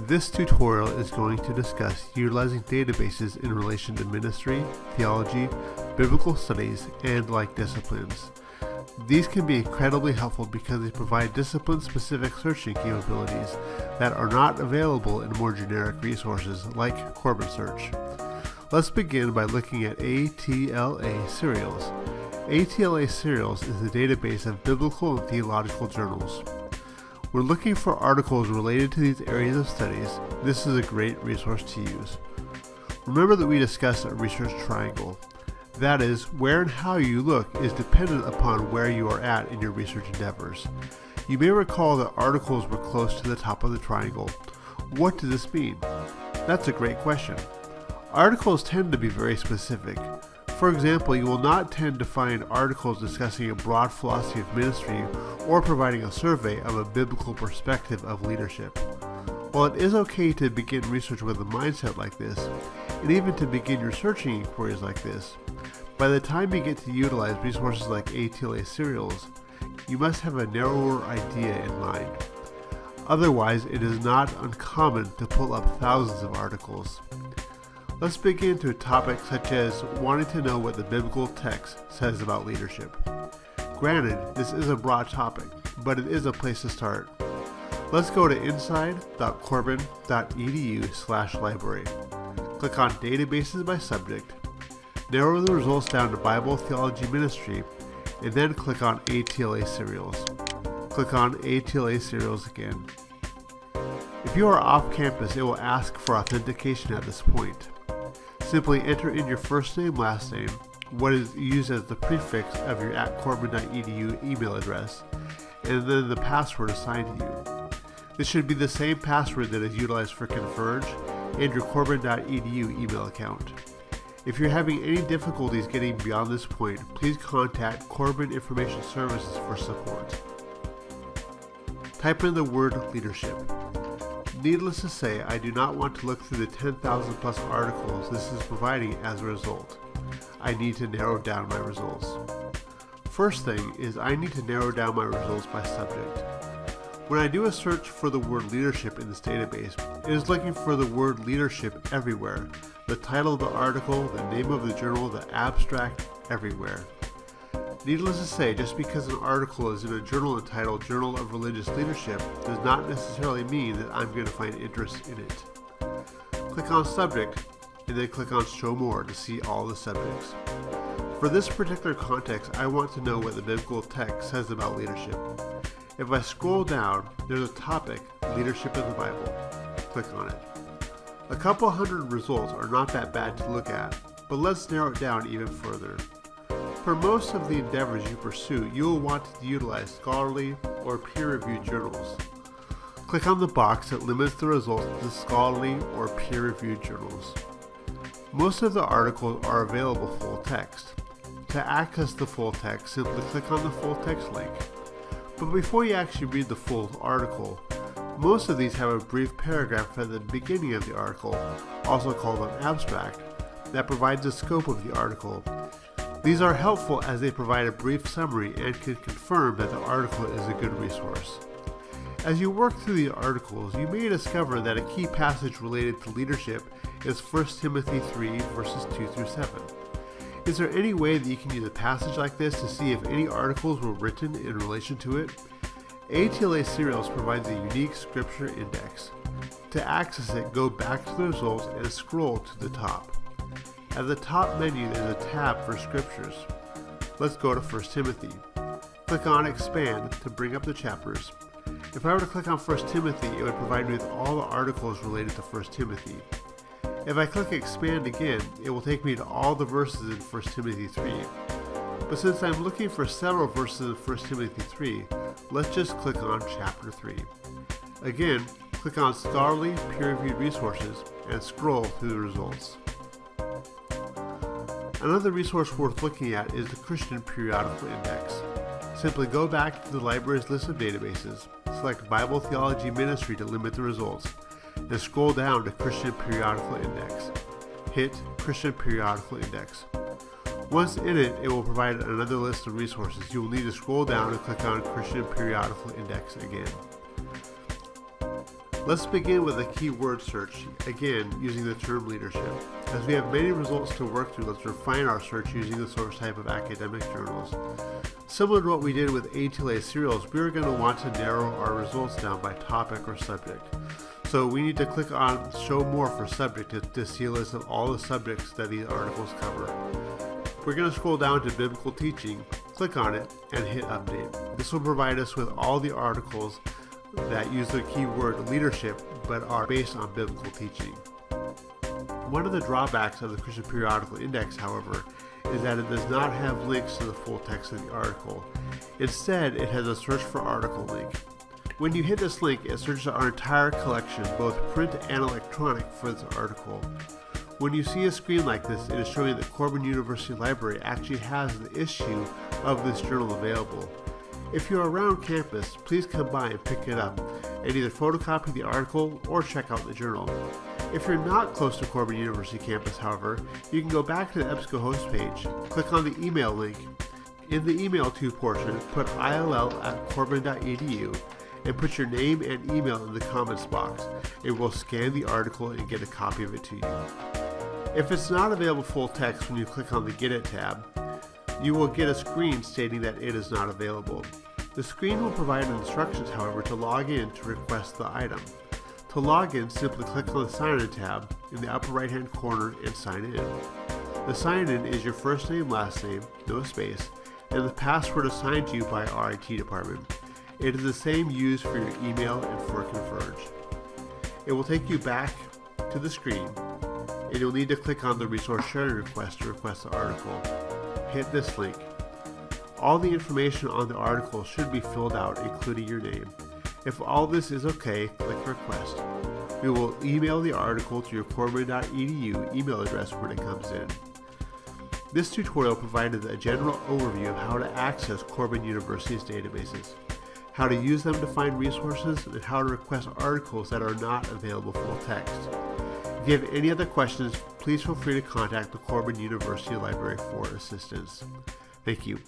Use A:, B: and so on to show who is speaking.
A: This tutorial is going to discuss utilizing databases in relation to ministry, theology, biblical studies, and like disciplines. These can be incredibly helpful because they provide discipline-specific searching capabilities that are not available in more generic resources like Corban search. Let's begin by looking at ATLA Serials. ATLA Serials is a database of biblical and theological journals. When looking for articles related to these areas of studies, this is a great resource to use. Remember that we discussed a research triangle. That is, where and how you look is dependent upon where you are at in your research endeavors. You may recall that articles were close to the top of the triangle. What does this mean? That's a great question. Articles tend to be very specific. For example, you will not tend to find articles discussing a broad philosophy of ministry or providing a survey of a biblical perspective of leadership. While it is okay to begin research with a mindset like this, and even to begin your searching inquiries like this, by the time you get to utilize resources like ATLA Serials, you must have a narrower idea in mind. Otherwise, it is not uncommon to pull up thousands of articles. Let's begin to a topic such as wanting to know what the biblical text says about leadership. Granted, this is a broad topic, but it is a place to start. Let's go to inside.corban.edu/library. Click on Databases by Subject, narrow the results down to Bible Theology Ministry, and then click on ATLA Serials. Click on ATLA Serials again. If you are off campus, it will ask for authentication at this point. Simply enter in your first name, last name, what is used as the prefix of your @corban.edu email address, and then the password assigned to you. This should be the same password that is utilized for Converge and your Corban.edu email account. If you're having any difficulties getting beyond this point, please contact Corban Information Services for support. Type in the word leadership. Needless to say, I do not want to look through the 10,000 plus articles this is providing as a result. I need to narrow down my results. First thing is I need to narrow down my results by subject. When I do a search for the word leadership in this database, it is looking for the word leadership everywhere. The title of the article, the name of the journal, the abstract, everywhere. Needless to say, just because an article is in a journal entitled Journal of Religious Leadership does not necessarily mean that I'm going to find interest in it. Click on Subject, and then click on Show More to see all the subjects. For this particular context, I want to know what the biblical text says about leadership. If I scroll down, there's a topic, Leadership in the Bible. Click on it. A couple hundred results are not that bad to look at, but let's narrow it down even further. For most of the endeavors you pursue, you will want to utilize scholarly or peer-reviewed journals. Click on the box that limits the results to scholarly or peer-reviewed journals. Most of the articles are available full text. To access the full text, simply click on the full text link. But before you actually read the full article, most of these have a brief paragraph at the beginning of the article, also called an abstract, that provides the scope of the article. These are helpful as they provide a brief summary and can confirm that the article is a good resource. As you work through the articles, you may discover that a key passage related to leadership is 1 Timothy 3 verses 2 through 7. Is there any way that you can use a passage like this to see if any articles were written in relation to it? ATLA Serials provides a unique scripture index. To access it, go back to the results and scroll to the top. At the top menu, there's a tab for scriptures. Let's go to 1 Timothy. Click on Expand to bring up the chapters. If I were to click on 1 Timothy, it would provide me with all the articles related to 1 Timothy. If I click Expand again, it will take me to all the verses in 1 Timothy 3. But since I'm looking for several verses in 1 Timothy 3, let's just click on Chapter 3. Again, click on Scholarly Peer-Reviewed Resources and scroll through the results. Another resource worth looking at is the Christian Periodical Index. Simply go back to the library's list of databases, select Bible Theology Ministry to limit the results, and scroll down to Christian Periodical Index. Hit Christian Periodical Index. Once in it, it will provide another list of resources. You will need to scroll down and click on Christian Periodical Index again. Let's begin with a keyword search, again using the term leadership. As we have many results to work through, let's refine our search using the source type of academic journals. Similar to what we did with ATLA serials, we are going to want to narrow our results down by topic or subject. So we need to click on Show More for Subject to see a list of all the subjects that these articles cover. We're going to scroll down to Biblical Teaching, click on it, and hit Update. This will provide us with all the articles that use the keyword leadership but are based on biblical teaching. One of the drawbacks of the Christian Periodical Index, however, is that it does not have links to the full text of the article. Instead, it has a search for article link. When you hit this link, it searches our entire collection, both print and electronic, for this article. When you see a screen like this, it is showing that Corban University Library actually has the issue of this journal available. If you're around campus, please come by and pick it up and either photocopy the article or check out the journal. If you're not close to Corban University campus, however, you can go back to the EBSCO host page, click on the email link. In the email to portion, put ill@corban.edu and put your name and email in the comments box, and we'll scan the article and get a copy of it to you. If it's not available full text when you click on the Get It tab, you will get a screen stating that it is not available. The screen will provide instructions, however, to log in to request the item. To log in, simply click on the Sign In tab in the upper right hand corner and sign in. The sign in is your first name, last name, no space, and the password assigned to you by our IT department. It is the same used for your email and for Converge. It will take you back to the screen, and you'll need to click on the resource sharing request to request the article. Hit this link. All the information on the article should be filled out, including your name. If all this is okay, click Request. We will email the article to your corban.edu email address when it comes in. This tutorial provided a general overview of how to access Corban University's databases, how to use them to find resources, and how to request articles that are not available full text. If you have any other questions, please feel free to contact the Corban University Library for assistance. Thank you.